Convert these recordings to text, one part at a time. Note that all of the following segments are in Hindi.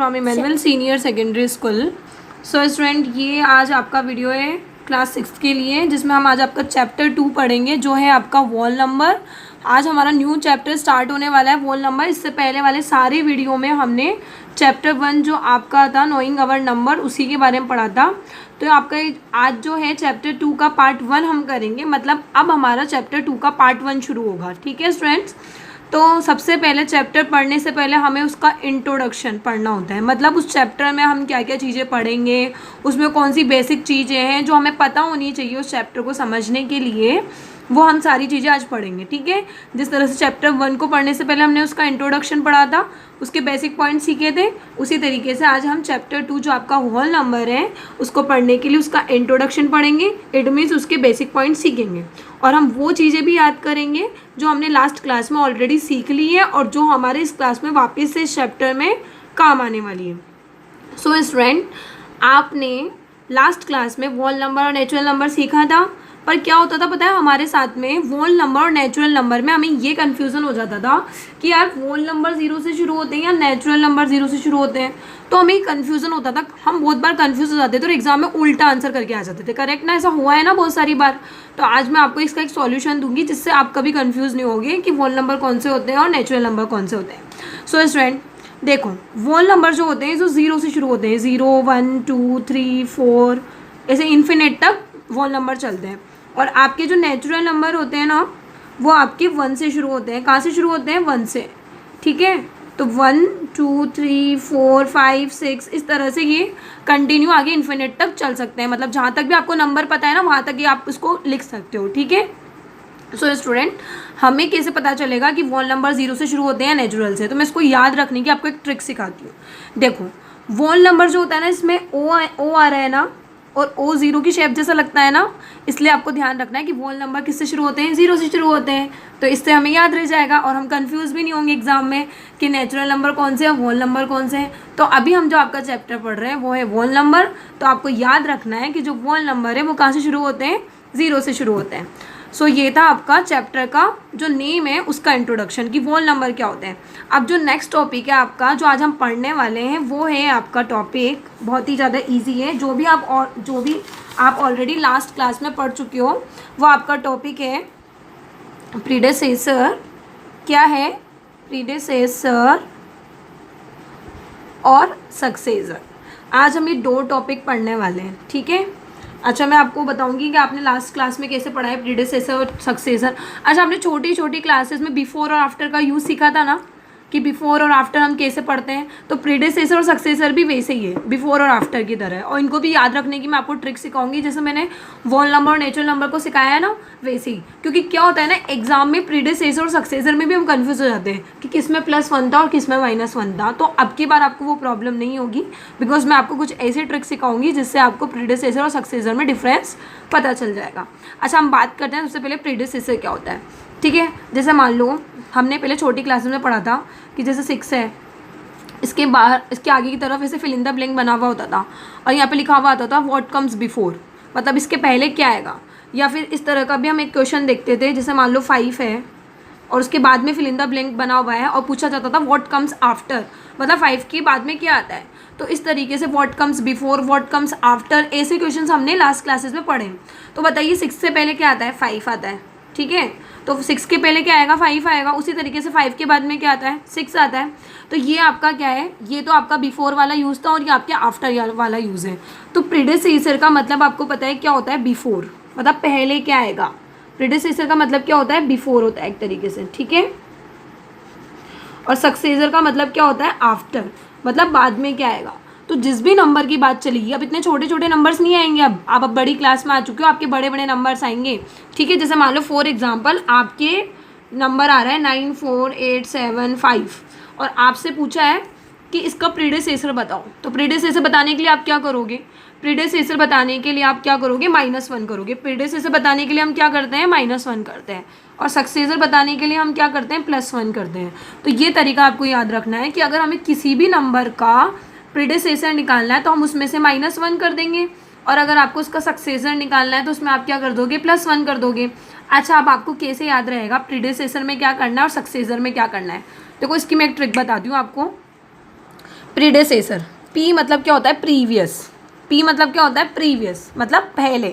From Emmanuel senior secondary school. So student, ये आज आपका वीडियो है क्लास 6 के लिए, जिसमें हम आज आपका चैप्टर 2 पढ़ेंगे, जो है आपका वॉल नंबर। आज हमारा न्यू चैप्टर स्टार्ट होने वाला है, वॉल नंबर। इससे पहले वाले सारे वीडियो में हमने चैप्टर 1 जो आपका था नोइंग आवर नंबर, उसी के बारे में पढ़ा था। तो आपका आज जो है चैप्टर 2 का पार्ट 1 हम करेंगे, मतलब अब हमारा चैप्टर 2 का पार्ट 1 शुरू होगा। ठीक है स्टूडेंट्स, तो सबसे पहले चैप्टर पढ़ने से पहले हमें उसका इंट्रोडक्शन पढ़ना होता है, मतलब उस चैप्टर में हम क्या क्या चीज़ें पढ़ेंगे, उसमें कौन सी बेसिक चीज़ें हैं जो हमें पता होनी चाहिए उस चैप्टर को समझने के लिए, वो हम सारी चीज़ें आज पढ़ेंगे। ठीक है, जिस तरह से चैप्टर 1 को पढ़ने से पहले हमने उसका इंट्रोडक्शन पढ़ा था, उसके बेसिक पॉइंट सीखे थे, उसी तरीके से आज हम चैप्टर 2 जो आपका होल नंबर है उसको पढ़ने के लिए उसका इंट्रोडक्शन पढ़ेंगे। इट मीन्स उसके बेसिक पॉइंट सीखेंगे और हम वो चीज़ें भी याद करेंगे जो हमने लास्ट क्लास में ऑलरेडी सीख ली है और जो हमारे इस क्लास में वापस से इस चैप्टर में काम आने वाली है। सो स्टूडेंट, आपने लास्ट क्लास में वॉल नंबर और नेचुरल नंबर सीखा था, पर क्या होता था पता है, हमारे साथ में वोल नंबर और नेचुरल नंबर में हमें ये कन्फ्यूज़न हो जाता था कि यार वोल नंबर 0 से शुरू होते हैं या नेचुरल नंबर 0 से शुरू होते हैं। तो हमें कन्फ्यूज़न होता था, हम बहुत बार कन्फ्यूज़ हो जाते थे और एग्जाम में उल्टा आंसर करके आ जाते थे। करेक्ट ना, ऐसा हुआ है ना बहुत सारी बार। तो आज मैं आपको इसका एक सॉल्यूशन दूंगी जिससे आप कभी कन्फ्यूज़ नहीं होगे कि वोल नंबर कौन से होते हैं और नेचुरल नंबर कौन से होते हैं। सो स्टूडेंट देखो, वोल नंबर जो होते हैं जो 0 से शुरू होते हैं, 0 1 2 3 4 ऐसे इन्फिनिट तक वोल नंबर चलते हैं। और आपके जो नेचुरल नंबर होते हैं ना, वो आपके 1 से शुरू होते हैं। कहाँ से शुरू होते हैं? 1 से। ठीक है, तो 1 2 3 4 5 6 इस तरह से ये कंटिन्यू आगे इन्फिनिट तक चल सकते हैं, मतलब जहाँ तक भी आपको नंबर पता है ना वहाँ तक ये आप उसको लिख सकते हो। ठीक है, सो स्टूडेंट, हमें कैसे पता चलेगा कि वोल नंबर 0 से शुरू होते हैं नेचुरल से? तो मैं इसको याद रखने की आपको एक ट्रिक सिखाती हूँ। देखो, वोल नंबर जो होता है ना, इसमें ओ आ रहा है ना, और ओ 0 की शेप जैसा लगता है ना, इसलिए आपको ध्यान रखना है कि वोल नंबर किससे शुरू होते हैं? 0 से शुरू होते हैं। तो इससे हमें याद रह जाएगा और हम कंफ्यूज भी नहीं होंगे एग्जाम में कि नेचुरल नंबर कौन से हैं, वोल नंबर कौन से हैं। तो अभी हम जो आपका चैप्टर पढ़ रहे हैं वो है वोल नंबर। तो आपको याद रखना है कि जो वोल नंबर है वो कहाँ से शुरू होते हैं? 0 से शुरू होते हैं। सो ये था आपका चैप्टर का जो नेम है उसका इंट्रोडक्शन कि वोल नंबर क्या होते हैं। अब जो नेक्स्ट टॉपिक है आपका, जो आज हम पढ़ने वाले हैं, वो है आपका टॉपिक बहुत ही ज़्यादा इजी है। जो भी आप ऑलरेडी लास्ट क्लास में पढ़ चुके हो, वो आपका टॉपिक है प्रीडेसेसर। क्या है? प्रीडेसेसर और सक्सेसर। आज हम ये 2 टॉपिक पढ़ने वाले हैं। ठीक है, अच्छा मैं आपको बताऊंगी कि आपने लास्ट क्लास में कैसे पढ़ा है प्रीडेसेसर और सक्सेसर। अच्छा, आपने छोटी छोटी क्लासेस में बिफोर और आफ्टर का यूज़ सीखा था ना, कि बिफोर और आफ्टर हम कैसे पढ़ते हैं। तो प्रीडेसेसर और सक्सेसर भी वैसे ही है, बिफोर और आफ्टर की तरह है। और इनको भी याद रखने की मैं आपको ट्रिक सिखाऊंगी, जैसे मैंने वोल नंबर और नेचुरल नंबर को सिखाया है ना, वैसे ही। क्योंकि क्या होता है ना, एग्जाम में प्रीडेसेसर और सक्सेसर में भी हम कंफ्यूज हो जाते हैं कि किस में +1 था और किस में -1 था। तो अब की बार आपको वो प्रॉब्लम नहीं होगी, बिकॉज मैं आपको कुछ ऐसे ट्रिक सिखाऊंगी जिससे आपको प्रीडेसेसर और सक्सेसर में डिफरेंस पता चल जाएगा। अच्छा, हम बात करते हैं सबसे पहले प्रीडेसेसर क्या होता है। ठीक है, जैसे मान लो हमने पहले छोटी क्लासेस में पढ़ा था कि जैसे 6 है, इसके बाहर इसके आगे की तरफ ऐसे फिल इन द ब्लैंक बना हुआ होता था और यहाँ पे लिखा हुआ आता था व्हाट कम्स बिफोर, मतलब इसके पहले क्या आएगा। या फिर इस तरह का भी हम एक क्वेश्चन देखते थे, जैसे मान लो 5 है और उसके बाद में फिल इन द ब्लैंक बना हुआ है और पूछा जाता था व्हाट कम्स आफ्टर, मतलब 5 के बाद में क्या आता है। तो इस तरीके से what comes before, what comes after, ऐसे क्वेश्चंस हमने लास्ट क्लासेस में पढ़े। तो बताइए 6 से पहले क्या आता है? 5 आता है। ठीक है, तो 6 के पहले क्या आएगा? 5 आएगा। उसी तरीके से 5 के बाद में क्या आता है? 6 आता है। तो ये आपका क्या है? ये तो आपका बिफोर वाला यूज़ था और ये आपके आफ्टर वाला यूज़ है। तो प्रीडेसेसर का मतलब आपको पता है क्या होता है? बिफोर, मतलब पहले क्या आएगा। प्रीडेसेसर का मतलब क्या होता है? बिफोर होता है एक तरीके से। ठीक है, और सक्सेसर का मतलब क्या होता है? आफ्टर, मतलब बाद में क्या आएगा। तो जिस भी नंबर की बात चलेगी, अब इतने छोटे छोटे नंबर्स नहीं आएंगे, अब आप बड़ी क्लास में आ चुके हो, आपके बड़े बड़े नंबर्स आएंगे। ठीक है, जैसे मान लो फॉर एग्जांपल आपके नंबर आ रहा है 9 4 8 7 5 और आपसे पूछा है कि इसका प्रीडेसेसर बताओ। तो प्रीडेसेसर बताने के लिए आप क्या करोगे? प्रीडेसेसर बताने के लिए आप क्या करोगे? -1 करोगे। प्रीडेसेसर बताने के लिए हम क्या करते हैं? -1 करते हैं। और सक्सेसर बताने के लिए हम क्या करते हैं? +1 करते हैं। तो ये तरीका आपको याद रखना है कि अगर हमें किसी भी नंबर का प्रीडेसेसर निकालना है तो हम उसमें से -1 कर देंगे, और अगर आपको उसका सक्सेसर निकालना है तो उसमें आप क्या कर दोगे? +1 कर दोगे। अच्छा, अब आपको कैसे याद रहेगा प्रीडेसेसर में क्या करना है और सक्सेसर में क्या करना है? देखो, इसकी मैं एक ट्रिक बताती हूँ आपको। प्रीडेसेसर, पी मतलब क्या होता है प्रीवियस, पी मतलब क्या होता है प्रीवियस मतलब पहले,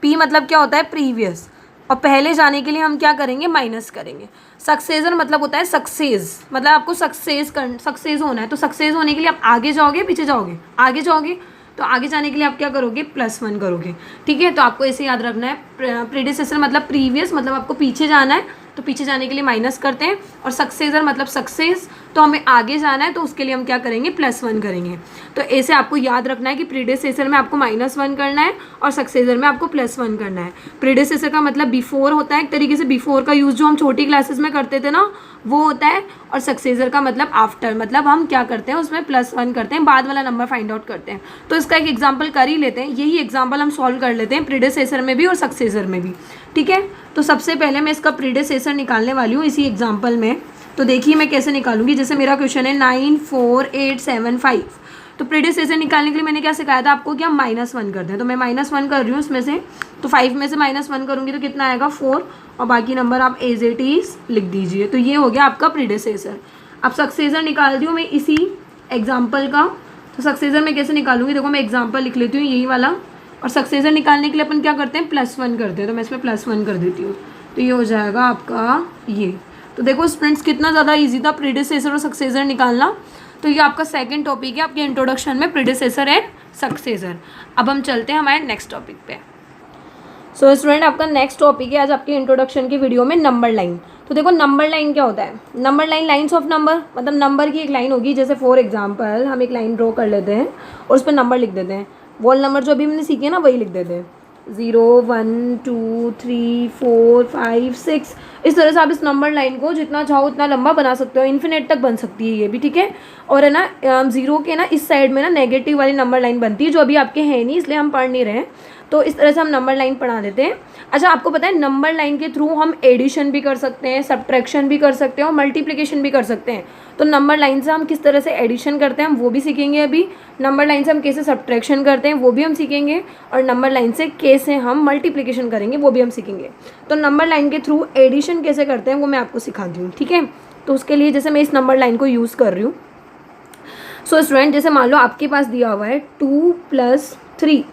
पी मतलब क्या होता है प्रीवियस, और पहले जाने के लिए हम क्या करेंगे माइनस करेंगे। सक्सेसर मतलब होता है सक्सेस, मतलब आपको सक्सेस होना है, तो सक्सेस होने के लिए आप आगे जाओगे पीछे जाओगे, आगे जाओगे, तो आगे जाने के लिए आप क्या करोगे +1 करोगे, ठीक है। तो आपको ऐसे याद रखना है, प्रीडिसेसर मतलब प्रीवियस मतलब आपको पीछे जाना है, तो पीछे जाने के लिए माइनस करते हैं, और सक्सेसर मतलब सक्सेस, तो हमें आगे जाना है तो उसके लिए हम क्या करेंगे +1 करेंगे। तो ऐसे आपको याद रखना है कि प्रीडिसेसर में आपको -1 करना है और सक्सेसर में आपको +1 करना है। प्रीडिसेसर का मतलब बिफोर होता है, एक तरीके से बिफोर का यूज़ जो हम छोटी क्लासेस में करते थे ना वो होता है, और सक्सेसर का मतलब आफ्टर, मतलब हम क्या करते हैं उसमें +1 करते हैं, बाद वाला नंबर फाइंड आउट करते हैं। तो इसका एक एग्जाम्पल कर ही लेते हैं, यही एग्जाम्पल हम सॉल्व कर लेते हैं प्रीडिसेसर में भी और सक्सेसर में भी, ठीक है। तो सबसे पहले मैं इसका प्रीडिसेसर निकालने वाली हूँ इसी एग्जाम्पल में। तो देखिए मैं कैसे निकालूंगी, जैसे मेरा क्वेश्चन है 9 4 8 7 5, तो प्रीडिसेसर निकालने के लिए मैंने क्या सिखाया था आपको कि हम -1 करते हैं, तो मैं -1 कर रही हूँ उसमें से, तो 5 में से -1 करूँगी तो कितना आएगा 4, और बाकी नंबर आप एज इट इज़ लिख दीजिए। तो ये हो गया आपका प्रीडिसेसर। अब सक्सेसर निकाल दी हूँ मैं इसी एग्जाम्पल का, तो सक्सेसर मैं कैसे निकालूंगी, देखो मैं एग्जाम्पल लिख लेती हूँ यही वाला, और सक्सेसर निकालने के लिए अपन क्या करते हैं +1 करते हैं, तो मैं इसमें +1 कर देती हूँ, तो ये हो जाएगा आपका ये। तो देखो स्टूडेंट्स कितना ज़्यादा इजी था प्रीडिसेसर और सक्सेसर निकालना। तो ये आपका सेकंड टॉपिक है आपके इंट्रोडक्शन में, प्रीडिसेसर एंड सक्सेसर। अब हम चलते हैं हमारे नेक्स्ट टॉपिक पे। सो स्टूडेंट आपका नेक्स्ट टॉपिक है आज आपके इंट्रोडक्शन की वीडियो में नंबर लाइन। तो देखो नंबर लाइन क्या होता है, number line lines of number, मतलब नंबर की एक लाइन होगी, जैसे फॉर एग्जांपल हम एक लाइन ड्रॉ कर लेते हैं और उस पर नंबर लिख देते हैं, वॉल नंबर जो अभी हमने सीखे हैं ना वही लिख देते हैं, 0 1 2 3 4 5 6। इस तरह से आप इस नंबर लाइन को जितना चाहो उतना लंबा बना सकते हो, इन्फिनिट तक बन सकती है ये भी, ठीक है। और है ना 0 के ना इस साइड में ना नेगेटिव वाली नंबर लाइन बनती है, जो अभी आपके है नहीं इसलिए हम पढ़ नहीं रहे हैं, तो इस तरह से हम नंबर लाइन पढ़ा देते हैं। अच्छा आपको पता है नंबर लाइन के थ्रू हम एडिशन भी कर सकते हैं, सब्ट्रैक्शन भी कर सकते हैं और मल्टीप्लिकेशन भी कर सकते हैं। तो नंबर लाइन से हम किस तरह से एडिशन करते हैं हम वो भी सीखेंगे अभी, नंबर लाइन से हम कैसे सब्ट्रैक्शन करते हैं वो भी हम सीखेंगे, और नंबर लाइन से कैसे हम मल्टीप्लिकेशन करेंगे वो भी हम सीखेंगे। तो नंबर लाइन के थ्रू एडिशन कैसे करते हैं वो मैं आपको सिखाती हूँ, ठीक है। तो उसके लिए जैसे मैं इस नंबर लाइन को यूज़ कर रही हूँ। सो स्टूडेंट जैसे मान लो आपके पास दिया हुआ है 2 + 3,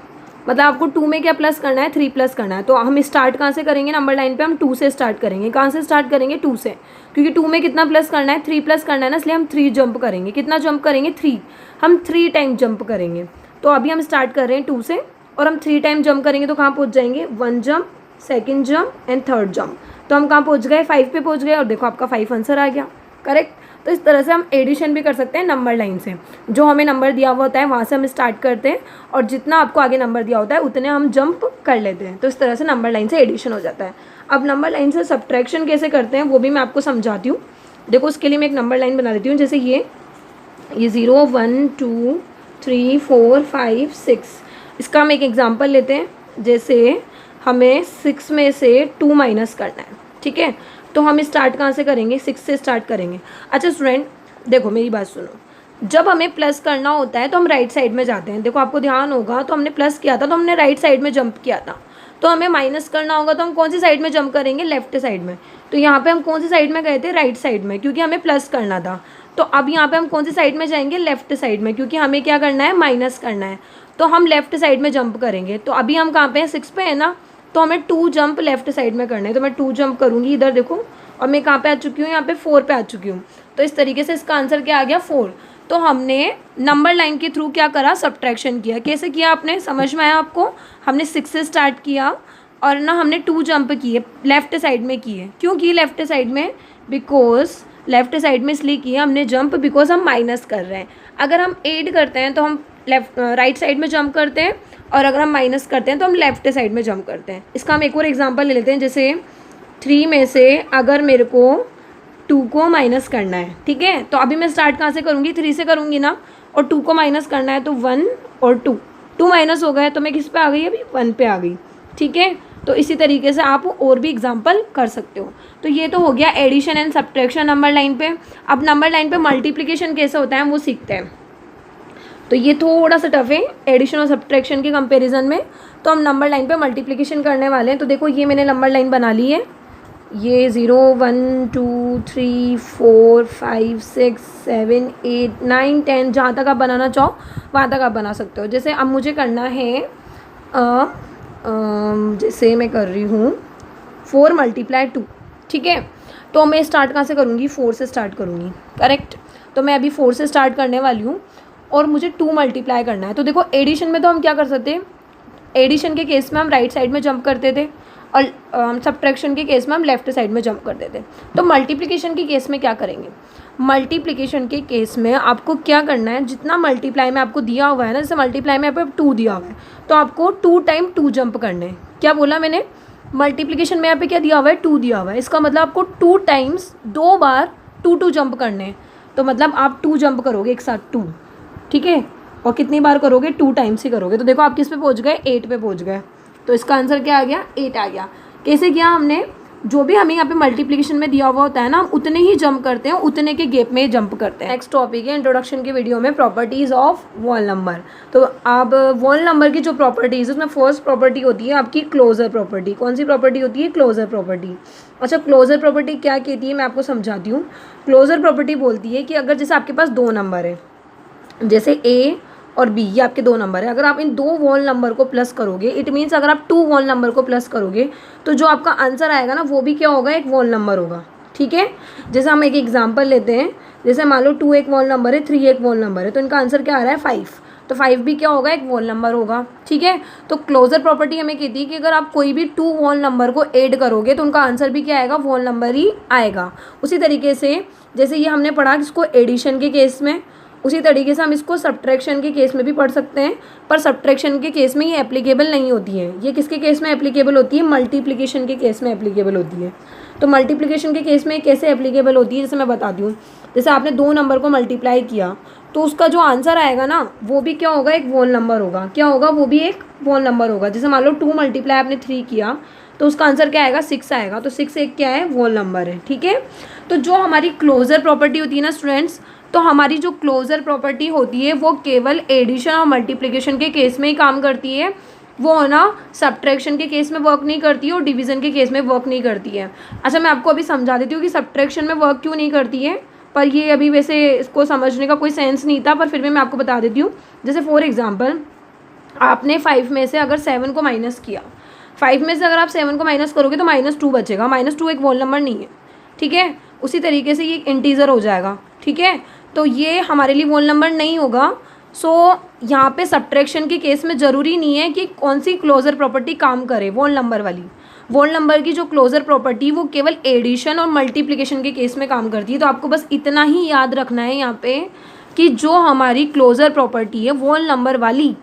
मतलब आपको 2 में क्या प्लस करना है 3 प्लस करना है, तो हम स्टार्ट कहाँ से करेंगे नंबर लाइन पे, हम 2 से स्टार्ट करेंगे। कहाँ से स्टार्ट करेंगे 2 से, क्योंकि 2 में कितना प्लस करना है 3 प्लस करना है ना, इसलिए हम 3 जंप करेंगे। कितना जंप करेंगे 3, हम 3 टाइम जंप करेंगे। तो अभी हम स्टार्ट कर रहे हैं 2 से, और हम 3 टाइम जंप करेंगे तो कहाँ पहुँच जाएंगे, 1 jump, second jump and third jump, तो हम कहाँ पहुँच गए 5 पे पहुँच गए, और देखो आपका 5 आंसर आ गया, करेक्ट। तो इस तरह से हम एडिशन भी कर सकते हैं नंबर लाइन से, जो हमें नंबर दिया हुआ होता है वहाँ से हम स्टार्ट करते हैं, और जितना आपको आगे नंबर दिया होता है उतने हम जंप कर लेते हैं। तो इस तरह से नंबर लाइन से एडिशन हो जाता है। अब नंबर लाइन से सब्ट्रैक्शन कैसे करते हैं वो भी मैं आपको समझाती हूँ। देखो उसके लिए मैं एक नंबर लाइन बना देती हूँ, जैसे ये 0 1 2 3 4 5 6। इसका हम एक एग्जाम्पल लेते हैं, जैसे हमें 6 में से 2 माइनस करना है, ठीक है। तो हम स्टार्ट कहाँ से करेंगे, 6 से स्टार्ट करेंगे। अच्छा स्टूडेंट देखो मेरी बात सुनो, जब हमें प्लस करना होता है तो हम राइट साइड में जाते हैं। देखो आपको ध्यान होगा, तो हमने प्लस किया था तो हमने राइट साइड में जंप किया था, तो हमें माइनस करना होगा तो हम कौन सी साइड में जंप करेंगे, लेफ्ट साइड में। तो यहाँ पे हम कौन सी साइड में गए थे, राइट साइड में, क्योंकि हमें प्लस करना था। तो अब यहाँ पे हम कौन सी साइड में जाएंगे, लेफ्ट साइड में, क्योंकि हमें क्या करना है, माइनस करना है। तो हम लेफ्ट साइड में जंप करेंगे। तो अभी हम कहाँ पे हैं, 6 पे है ना, तो हमें 2 जंप लेफ्ट साइड में करना है। तो मैं 2 जंप करूँगी इधर देखो, और मैं कहाँ पे आ चुकी हूँ, यहाँ पे 4 पे आ चुकी हूँ। तो इस तरीके से इसका आंसर क्या आ गया, 4। तो हमने नंबर लाइन के थ्रू क्या करा, सब्ट्रैक्शन किया। कैसे किया आपने, समझ में आया आपको। हमने 6 से स्टार्ट किया और ना हमने 2 जंप किए, लेफ्ट साइड में किए। क्यों किए लेफ्ट साइड में, बिकॉज लेफ्ट साइड में इसलिए किया हमने जंप, बिकॉज हम माइनस कर रहे हैं। अगर हम ऐड करते हैं तो हम राइट साइड में जंप करते हैं, और अगर हम माइनस करते हैं तो हम लेफ्ट साइड में जंप करते हैं। इसका हम एक और एग्जाम्पल ले लेते हैं, जैसे 3 में से अगर मेरे को 2 को माइनस करना है, ठीक है। तो अभी मैं स्टार्ट कहाँ से करूँगी, 3 से करूँगी ना, और 2 को माइनस करना है तो 1 और 2 माइनस हो गए, तो मैं किस पे आ गई, अभी 1 पे आ गई, ठीक है। तो इसी तरीके से आप और भी एग्जाम्पल कर सकते हो। तो ये तो हो गया addition and subtraction number line पे। अब नंबर लाइन पे मल्टीप्लिकेशन कैसे होता है वो सीखते हैं। तो ये थोड़ा सा टफ है एडिशन और सब्ट्रैक्शन के कंपैरिजन में। तो हम नंबर लाइन पे मल्टीप्लिकेशन करने वाले हैं। तो देखो ये मैंने नंबर लाइन बना ली है, ये 0 1 2 3 4 5 6 7 8 9 10 जहाँ तक आप बनाना चाहो वहाँ तक आप बना सकते हो। जैसे अब मुझे करना है जैसे मैं कर रही हूँ 4 × 2, ठीक है। तो मैं स्टार्ट कहाँ से करूँगी, 4 से स्टार्ट करूँगी, करेक्ट। तो मैं अभी 4 से स्टार्ट करने वाली हूँ और मुझे 2 मल्टीप्लाई करना है। तो देखो एडिशन में तो हम क्या कर सकते हैं, एडिशन के केस में हम राइट साइड में जंप करते थे और सब्ट्रैक्शन के केस में हम लेफ्ट साइड में जंप करते थे। तो मल्टीप्लिकेशन के केस में क्या करेंगे, मल्टीप्लिकेशन के केस में आपको क्या करना है, जितना मल्टीप्लाई में आपको दिया हुआ है ना, जैसे मल्टीप्लाई में आपको 2 दिया हुआ है तो आपको 2 टाइम 2 जंप करने हैं। क्या बोला मैंने, मल्टीप्लिकेशन में यहाँ पे क्या दिया हुआ है, 2 दिया हुआ है, इसका मतलब आपको 2 टाइम्स 2 बार 2 जंप करने हैं। तो मतलब आप 2 जंप करोगे एक साथ 2, ठीक है। और कितनी बार करोगे, 2 टाइम्स ही करोगे। तो देखो आप किस पे पहुंच गए, 8 पे पहुंच गए। तो इसका आंसर क्या आ गया, 8 आ गया। कैसे किया हमने, जो भी हमें यहाँ पे मल्टीप्लिकेशन में दिया हुआ होता है ना, हम उतने ही जंप करते हैं, उतने के गैप में जंप करते हैं। नेक्स्ट टॉपिक है इंट्रोडक्शन की वीडियो में प्रॉपर्टीज़ ऑफ वॉल नंबर। तो अब वॉल नंबर की जो प्रॉपर्टीज़ उसमें फर्स्ट प्रॉपर्टी होती है आपकी क्लोजर प्रॉपर्टी। कौन सी प्रॉपर्टी होती है, क्लोजर प्रॉपर्टी। अच्छा, क्लोजर प्रॉपर्टी क्या कहती है मैं आपको समझाती हूँ। क्लोजर प्रॉपर्टी बोलती है कि अगर जैसे आपके पास 2 नंबर है, जैसे ए और बी, ये आपके 2 नंबर है, अगर आप इन 2 वॉल नंबर को प्लस करोगे, इट मीन्स अगर आप 2 वॉल नंबर को प्लस करोगे तो जो आपका आंसर आएगा ना वो भी क्या होगा, एक वॉल नंबर होगा, ठीक है। जैसे हम एक एग्जांपल लेते हैं, जैसे मान लो 2 एक वॉल नंबर है, 3 एक वॉल नंबर है, तो इनका आंसर क्या आ रहा है, 5। तो 5 भी क्या होगा, एक वॉल नंबर होगा, ठीक है। तो क्लोजर प्रॉपर्टी हमें कहती है कि अगर आप कोई भी 2 वॉल नंबर को ऐड करोगे तो उनका आंसर भी क्या आएगा, वॉल नंबर ही आएगा। उसी तरीके से जैसे ये हमने पढ़ा इसको एडिशन के केस में, उसी तरीके से हम इसको सब्ट्रैक्शन के केस में भी पढ़ सकते हैं। पर सब्ट्रैक्शन के केस में ये एप्लीकेबल नहीं होती है। ये किसके केस में एप्लीकेबल होती है, मल्टीप्लिकेशन के केस में एप्लीकेबल होती है। तो मल्टीप्लिकेशन के केस में कैसे एप्लीकेबल होती है, जैसे मैं बताती हूँ। जैसे आपने 2 नंबर को मल्टीप्लाई किया तो उसका जो आंसर आएगा ना वो भी क्या होगा, एक वॉल नंबर होगा। क्या होगा, वो भी एक वॉल नंबर होगा। जैसे मान लो 2 मल्टीप्लाई आपने 3 किया तो उसका आंसर क्या आएगा, 6 आएगा। तो 6 एक क्या है, वॉल नंबर है, ठीक है। तो जो हमारी क्लोजर प्रॉपर्टी होती है ना स्टूडेंट्स, तो हमारी जो क्लोजर प्रॉपर्टी होती है वो केवल एडिशन और मल्टीप्लिकेशन के केस में ही काम करती है। वो ना सब्ट्रैक्शन के केस में वर्क नहीं करती है और डिवीज़न के केस में वर्क नहीं करती है। अच्छा, मैं आपको अभी समझा देती हूँ कि सब्ट्रैक्शन में वर्क क्यों नहीं करती है, पर ये अभी वैसे इसको समझने का कोई सेंस नहीं था, पर फिर भी मैं आपको बता देती हूँ। जैसे फॉर एग्जाम्पल आपने 5 में से अगर 7 को माइनस किया, 5 में से अगर आप 7 को माइनस करोगे तो -2 बचेगा। -2 एक वॉल नंबर नहीं है, ठीक है। उसी तरीके से ये एक इंटीजर हो जाएगा, ठीक है। तो ये हमारे लिए वॉल नंबर नहीं होगा। सो यहाँ पे सब्ट्रैक्शन के केस में ज़रूरी नहीं है कि कौन सी क्लोजर प्रॉपर्टी काम करे, वॉल नंबर वाली। वॉल नंबर की जो क्लोजर प्रॉपर्टी वो केवल एडिशन और मल्टीप्लिकेशन के केस में काम करती है। तो आपको बस इतना ही याद रखना है यहाँ पे कि जो हमारी क्लोजर प्रॉपर्टी है वॉल नंबर वाली,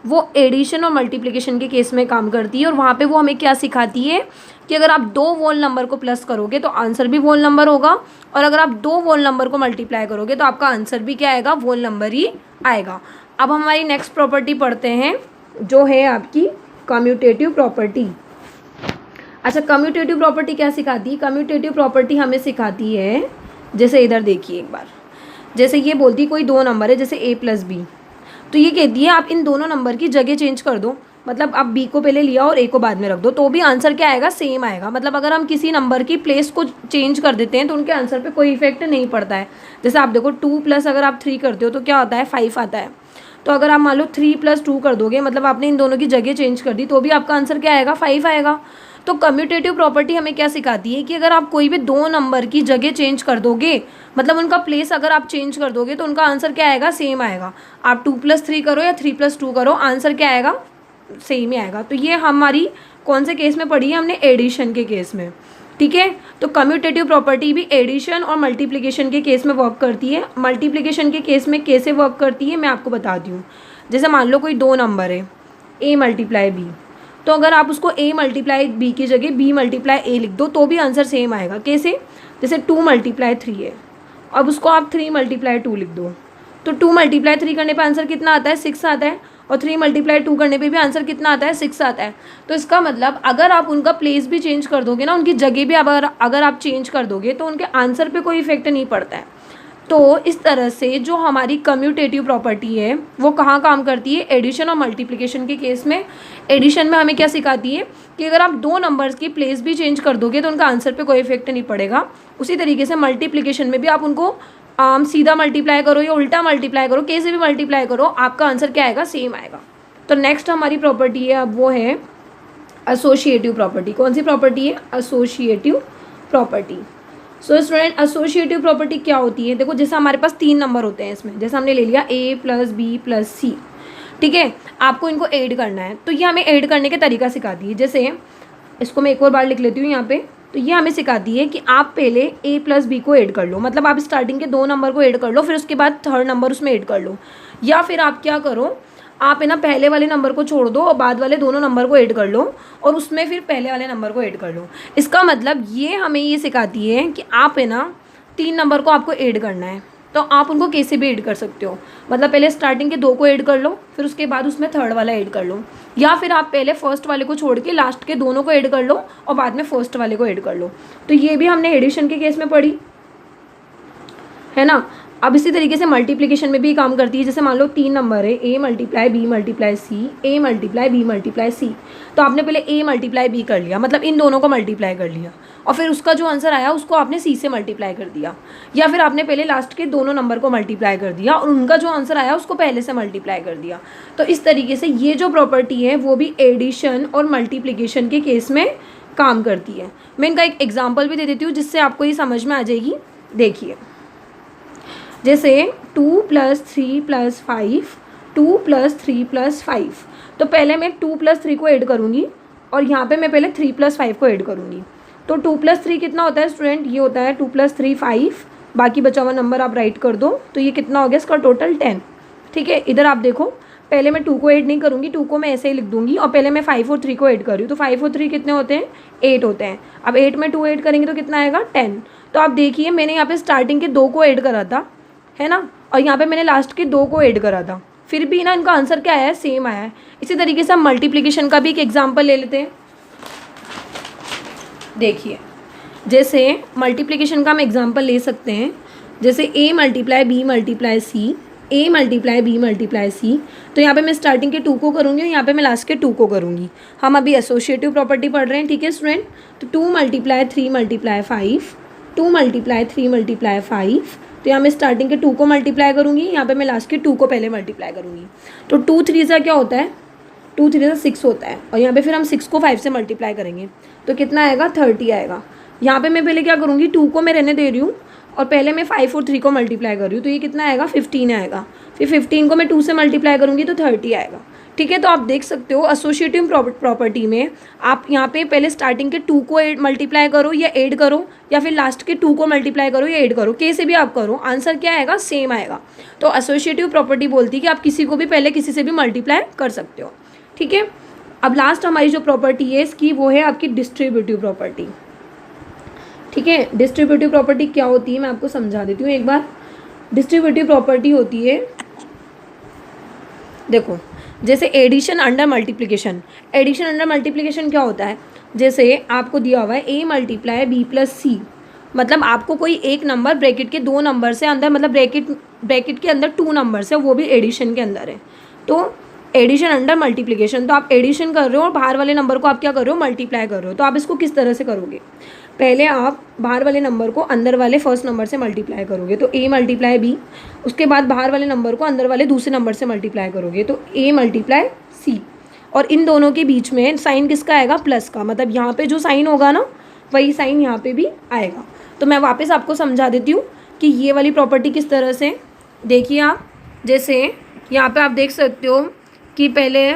वो एडिशन और मल्टीप्लिकेशन के केस में काम करती है। और वहाँ पे वो हमें क्या सिखाती है कि अगर आप 2 वॉल नंबर को प्लस करोगे तो आंसर भी वॉल नंबर होगा, और अगर आप 2 वॉल नंबर को मल्टीप्लाई करोगे तो आपका आंसर भी क्या आएगा, वॉल नंबर ही आएगा। अब हमारी नेक्स्ट प्रॉपर्टी पढ़ते हैं जो है आपकी कम्यूटेटिव प्रॉपर्टी। अच्छा, कम्यूटेटिव प्रॉपर्टी क्या सिखाती है, कम्यूटेटिव प्रॉपर्टी हमें सिखाती है, जैसे इधर देखिए एक बार, जैसे ये बोलती है कोई 2 नंबर है, जैसे a + b, तो ये कहती है आप इन दोनों नंबर की जगह चेंज कर दो। मतलब आप b को पहले लिया और a को बाद में रख दो, तो भी आंसर क्या आएगा, सेम आएगा। मतलब अगर हम किसी नंबर की प्लेस को चेंज कर देते हैं तो उनके आंसर पे कोई इफेक्ट नहीं पड़ता है। जैसे आप देखो 2 + अगर आप 3 करते हो तो क्या होता है, 5 आता है। तो अगर आप मान लो 3 + 2 कर दोगे, मतलब आपने इन दोनों की जगह चेंज कर दी, तो भी आपका आंसर क्या आएगा, 5 आएगा। तो कम्यूटेटिव प्रॉपर्टी हमें क्या सिखाती है कि अगर आप कोई भी 2 नंबर की जगह चेंज कर दोगे, मतलब उनका प्लेस अगर आप चेंज कर दोगे तो उनका आंसर क्या आएगा, सेम आएगा। आप 2 + 3 करो या 3 + 2 करो, आंसर क्या आएगा, सेम ही आएगा। तो ये हमारी कौन से केस में पढ़ी है हमने, एडिशन के केस में, ठीक है। तो कम्यूटेटिव प्रॉपर्टी भी एडिशन और मल्टीप्लिकेशन के केस में वर्क करती है। मल्टीप्लिकेशन के केस में कैसे वर्क करती है मैं आपको बताती हूँ। जैसे मान लो कोई 2 नंबर है, a × b, तो अगर आप उसको a × b की जगह b × a लिख दो तो भी आंसर सेम आएगा। कैसे, जैसे 2 × 3 है, अब उसको आप 3 × 2 लिख दो, तो 2 × 3 करने पे आंसर कितना आता है, 6 आता है, और 3 × 2 करने पे भी आंसर कितना आता है, 6 आता है। तो इसका मतलब अगर आप उनका प्लेस भी चेंज कर दोगे ना, उनकी जगह भी अगर आप चेंज कर दोगे तो उनके आंसर पे कोई इफेक्ट नहीं पड़ता है। तो इस तरह से जो हमारी कम्यूटेटिव प्रॉपर्टी है वो कहाँ काम करती है, एडिशन और मल्टीप्लिकेशन के केस में। एडिशन में हमें क्या सिखाती है कि अगर आप दो नंबर्स की प्लेस भी चेंज कर दोगे तो उनका आंसर पे कोई इफेक्ट नहीं पड़ेगा। उसी तरीके से मल्टीप्लिकेशन में भी आप उनको सीधा मल्टीप्लाई करो या उल्टा मल्टीप्लाई करो, कैसे भी मल्टीप्लाई करो, आपका आंसर क्या आएगा, सेम आएगा। तो नेक्स्ट हमारी प्रॉपर्टी है अब वो है एसोसिएटिव प्रॉपर्टी। कौन सी प्रॉपर्टी है, associative property. So student associative property क्या होती है, देखो जैसे हमारे पास 3 नंबर होते हैं इसमें, जैसे हमने ले लिया a + b + c, ठीक है, आपको इनको ऐड करना है। तो ये हमें ऐड करने के तरीका सिखाती है। जैसे इसको मैं एक और बार लिख लेती हूँ यहाँ पे। तो ये हमें सिखाती है कि आप पहले a + b को ऐड कर लो, मतलब आप स्टार्टिंग के 2 नंबर को ऐड कर लो, फिर उसके बाद 3rd नंबर उसमें ऐड कर लो। या फिर आप क्या करो, आप है ना पहले वाले नंबर को छोड़ दो और बाद वाले दोनों नंबर को ऐड कर लो और उसमें फिर पहले वाले नंबर को ऐड कर लो। इसका मतलब ये हमें ये सिखाती है कि आप है ना 3 नंबर को आपको ऐड करना है, तो आप उनको कैसे भी ऐड कर सकते हो। मतलब पहले स्टार्टिंग के 2 को ऐड कर लो, फिर उसके बाद उसमें 3rd वाला ऐड कर लो, या फिर आप पहले फर्स्ट वाले को छोड़ के लास्ट के दोनों को ऐड कर लो और बाद में फर्स्ट वाले को ऐड कर लो। तो ये भी हमने एडिशन के केस में पढ़ी है ना। अब इसी तरीके से मल्टीप्लिकेशन में भी काम करती है। जैसे मान लो 3 नंबर है, a × b × c, a × b × c, तो आपने पहले a × b कर लिया, मतलब इन दोनों को मल्टीप्लाई कर लिया, और फिर उसका जो आंसर आया उसको आपने c से मल्टीप्लाई कर दिया, या फिर आपने पहले लास्ट के दोनों नंबर को मल्टीप्लाई कर दिया और उनका जो आंसर आया उसको पहले से मल्टीप्लाई कर दिया। तो इस तरीके से ये जो प्रॉपर्टी है वो भी एडिशन और मल्टीप्लिकेशन के केस में काम करती है। मैं इनका एक एग्जाम्पल भी दे देती हूँ जिससे आपको ये समझ में आ जाएगी। देखिए जैसे 2 + 3 + 5, 2 + 3 + 5, तो पहले मैं 2 + 3 को ऐड करूँगी और यहाँ पे मैं पहले 3 + 5 को ऐड करूँगी। तो 2 + 3 कितना होता है स्टूडेंट, ये होता है 2 + 3 5, बाकी बचा हुआ नंबर आप राइट कर दो। तो ये कितना हो गया इसका टोटल 10, ठीक है। इधर आप देखो पहले मैं 2 को ऐड नहीं करूँगी, 2 को मैं ऐसे ही लिख दूँगी, और पहले मैं 5 और 3 को ऐड कर रही हूँ। तो 5 और 3 कितने होते हैं, 8 होते हैं। अब 8 में 2 ऐड करेंगे तो कितना आएगा, 10। तो आप देखिए मैंने यहाँ पे स्टार्टिंग के 2 को ऐड करा था, है ना, और यहाँ पे मैंने लास्ट के 2 को ऐड करा था, फिर भी ना इनका आंसर क्या आया है, सेम आया है। इसी तरीके से हम मल्टीप्लिकेशन का भी एक एग्जांपल ले लेते हैं। देखिए जैसे मल्टीप्लिकेशन का हम एग्जांपल ले सकते हैं, जैसे a × b × c, a × b × c, तो यहाँ पे मैं स्टार्टिंग के 2 को करूँगी और यहाँ पे मैं लास्ट के 2 को करूँगी। हम अभी एसोसिएटिव प्रॉपर्टी पढ़ रहे हैं, ठीक है स्टूडेंट। तो 2 × 3 × 5, 2 × 3 × 5, तो यहाँ मैं स्टार्टिंग के 2 को मल्टीप्लाई करूँगी, यहाँ पे मैं लास्ट के 2 को पहले मल्टीप्लाई करूँगी। तो 2 3 से क्या होता है, 2 3 से 6 होता है, और यहाँ पे फिर हम 6 को 5 से मल्टीप्लाई करेंगे तो कितना आएगा, 30 आएगा। यहाँ पे मैं पहले क्या करूँगी, 2 को मैं रहने दे रही हूँ और पहले मैं 5 और 3 को मल्टीप्लाई कर रही हूँ, तो ये कितना आएगा, 15 आएगा। फिर 15 को मैं 2 से मल्टीप्लाई करूँगी तो 30 आएगा, ठीक है। तो आप देख सकते हो एसोसिएटिव प्रॉपर्टी में आप यहाँ पे पहले स्टार्टिंग के 2 को मल्टीप्लाई करो या ऐड करो, या फिर लास्ट के 2 को मल्टीप्लाई करो या ऐड करो, कैसे भी आप करो, आंसर क्या आएगा, सेम आएगा। तो एसोसिएटिव प्रॉपर्टी बोलती है कि आप किसी को भी पहले किसी से भी मल्टीप्लाई कर सकते हो, ठीक है। अब लास्ट हमारी जो प्रॉपर्टी है इसकी वो है आपकी डिस्ट्रीब्यूटिव प्रॉपर्टी, ठीक है। डिस्ट्रीब्यूटिव प्रॉपर्टी क्या होती है मैं आपको समझा देती हूँ एक बार। डिस्ट्रीब्यूटिव प्रॉपर्टी होती है, देखो जैसे addition under multiplication. Addition under multiplication क्या होता है, जैसे आपको दिया हुआ है a × b + c, मतलब आपको कोई एक नंबर ब्रैकेट के 2 नंबर से अंदर, मतलब ब्रैकेट के अंदर 2 नंबर है, वो भी एडिशन के अंदर है, तो एडिशन अंडर मल्टीप्लिकेशन। तो आप एडिशन कर रहे हो और बाहर वाले नंबर को आप क्या कर रहे हो, मल्टीप्लाई कर रहे हो। तो आप इसको किस तरह से करोगे, पहले आप बाहर वाले नंबर को अंदर वाले फर्स्ट नंबर से मल्टीप्लाई करोगे, तो a × b, उसके बाद बाहर वाले नंबर को अंदर वाले दूसरे नंबर से मल्टीप्लाई करोगे, तो a × c, और इन दोनों के बीच में साइन किसका आएगा, प्लस का, मतलब यहाँ पे जो साइन होगा ना वही साइन यहाँ पे भी आएगा। तो मैं वापस आपको समझा देती हूँ कि ये वाली प्रॉपर्टी किस तरह से, देखिए आप जैसे यहाँ पे आप देख सकते हो कि पहले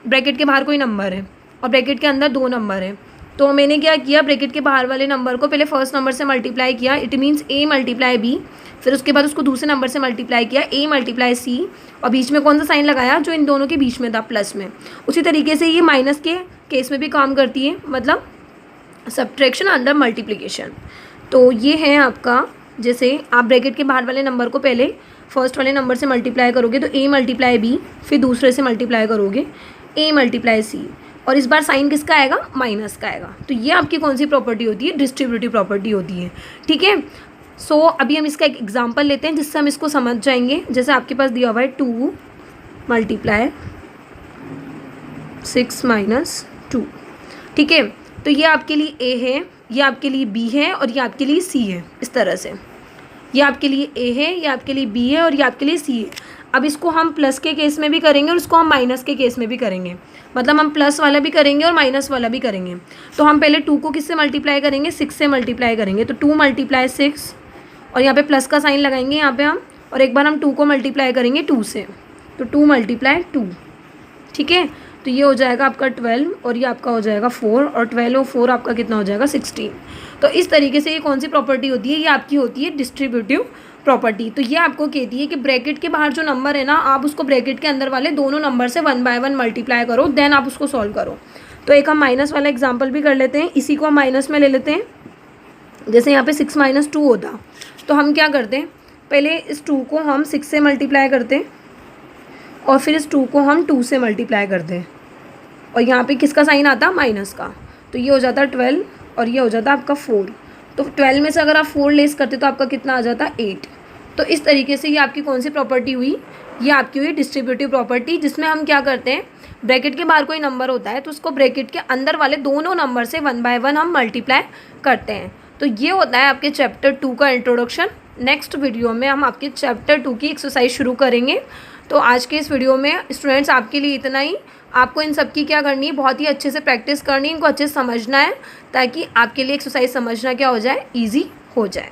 ब्रैकेट के बाहर कोई नंबर है और ब्रैकेट के अंदर 2 नंबर है, तो मैंने क्या किया, ब्रैकेट के बाहर वाले नंबर को पहले फर्स्ट नंबर से मल्टीप्लाई किया, इट मीन्स a × b, फिर उसके बाद उसको दूसरे नंबर से मल्टीप्लाई किया a × c, और बीच में कौन सा साइन लगाया, जो इन दोनों के बीच में था, प्लस में। उसी तरीके से ये माइनस के केस में भी काम करती है, मतलब सब्ट्रैक्शन अंडर मल्टीप्लिकेशन। तो ये है आपका, जैसे आप ब्रैकेट के बाहर वाले नंबर को पहले फर्स्ट वाले नंबर से मल्टीप्लाई करोगे तो a × b, फिर दूसरे से मल्टीप्लाई करोगे a × c, और इस बार साइन किसका आएगा, माइनस का आएगा। तो ये आपकी कौन सी प्रॉपर्टी होती है, डिस्ट्रीब्यूटिव प्रॉपर्टी होती है, ठीक है। सो अभी हम इसका एक एग्जाम्पल लेते हैं जिससे हम इसको समझ जाएंगे। जैसे आपके पास दिया हुआ है 2 मल्टीप्लाई 6 माइनस 2, ठीक है। तो ये आपके लिए ए है, ये आपके लिए बी है और ये आपके लिए सी है। इस तरह से ये आपके लिए ए है, ये आपके लिए बी है और ये आपके लिए सी है। अब इसको हम प्लस के केस में भी करेंगे और इसको हम माइनस के केस में भी करेंगे, मतलब हम प्लस वाला भी करेंगे और माइनस वाला भी करेंगे। तो हम पहले 2 को किससे मल्टीप्लाई करेंगे, 6 से मल्टीप्लाई करेंगे। तो 2 मल्टीप्लाई 6 और यहाँ पे प्लस का साइन लगाएंगे यहाँ पे हम, और एक बार हम 2 को मल्टीप्लाई करेंगे 2 से, तो 2 मल्टीप्लाई 2, ठीक है। तो ये हो जाएगा आपका 12 और ये आपका हो जाएगा 4, और 12 और 4 आपका कितना हो जाएगा 16। तो इस तरीके से ये कौन सी प्रॉपर्टी होती है, ये आपकी होती है डिस्ट्रीब्यूटिव प्रॉपर्टी। तो ये आपको कहती है कि ब्रैकेट के बाहर जो नंबर है ना, आप उसको ब्रैकेट के अंदर वाले दोनों नंबर से 1 बाय 1 मल्टीप्लाई करो, देन आप उसको सॉल्व करो। तो एक हम माइनस वाला एग्जाम्पल भी कर लेते हैं, इसी को हम माइनस में ले लेते हैं। जैसे यहाँ पे 6 माइनस 2 होता, तो हम क्या करते हैं, पहले इस 2 को हम 6 से मल्टीप्लाई करते हैं और फिर इस 2 को हम 2 से मल्टीप्लाई करते हैं, और यहाँ पे किसका साइन आता, माइनस का। तो ये हो जाता 12 और ये हो जाता आपका 4। तो 12 में से अगर आप 4 लेस करते तो आपका कितना आ जाता, 8। तो इस तरीके से ये आपकी कौन सी प्रॉपर्टी हुई, ये आपकी हुई डिस्ट्रीब्यूटिव प्रॉपर्टी, जिसमें हम क्या करते हैं, ब्रैकेट के बाहर कोई नंबर होता है तो उसको ब्रैकेट के अंदर वाले दोनों नंबर से 1 बाय 1 हम मल्टीप्लाई करते हैं। तो ये होता है आपके चैप्टर 2 का इंट्रोडक्शन। नेक्स्ट वीडियो में हम आपके चैप्टर 2 की एक्सरसाइज शुरू करेंगे। तो आज के इस वीडियो में स्टूडेंट्स आपके लिए इतना ही। आपको इन सब की क्या करनी है, बहुत ही अच्छे से प्रैक्टिस करनी है, इनको अच्छे से समझना है, ताकि आपके लिए एक्सरसाइज समझना क्या हो जाए, ईजी हो जाए।